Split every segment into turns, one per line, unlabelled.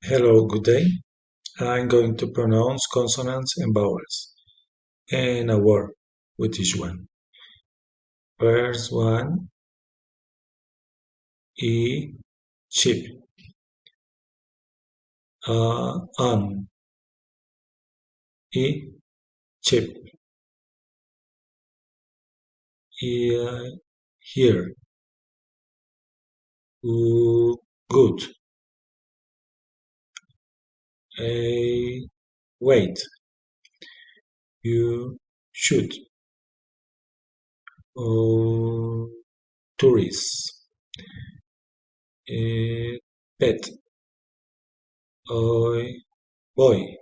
Hello, good day. I'm going to pronounce consonants and vowels and a word with each one. First one, E, chip, on, E, chip, E, here, good, A, wait, you should, O, tourist, pet, oi, boy,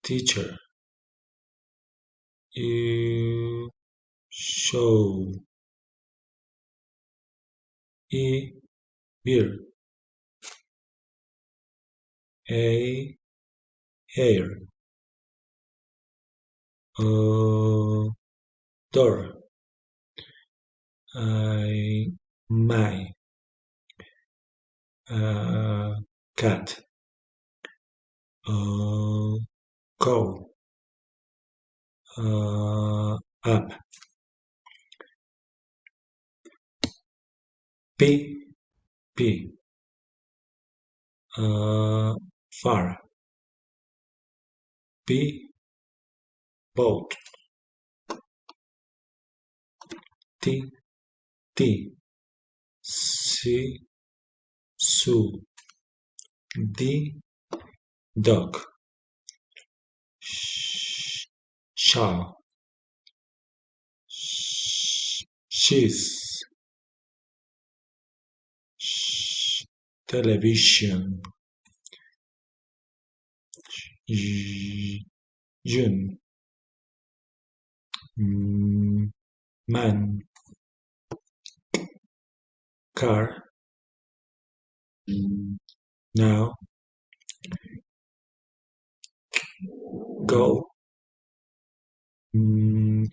teacher, you show, beer, a hair, a door, I my cat, a cow, up, p p, far, p boat, t t, c Sue, D dog, shaw, she's, television, June, man, car, now, go,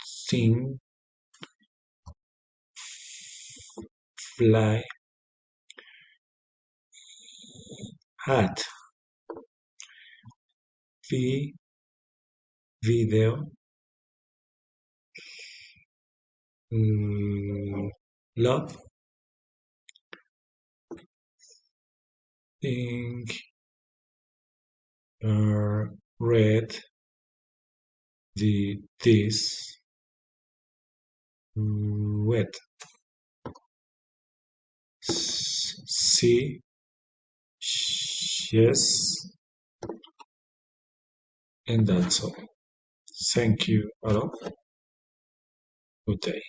sing, fly, hat, video, love, pink, red, this, wet, see, yes, and that's all. Thank you. Hello. Good day.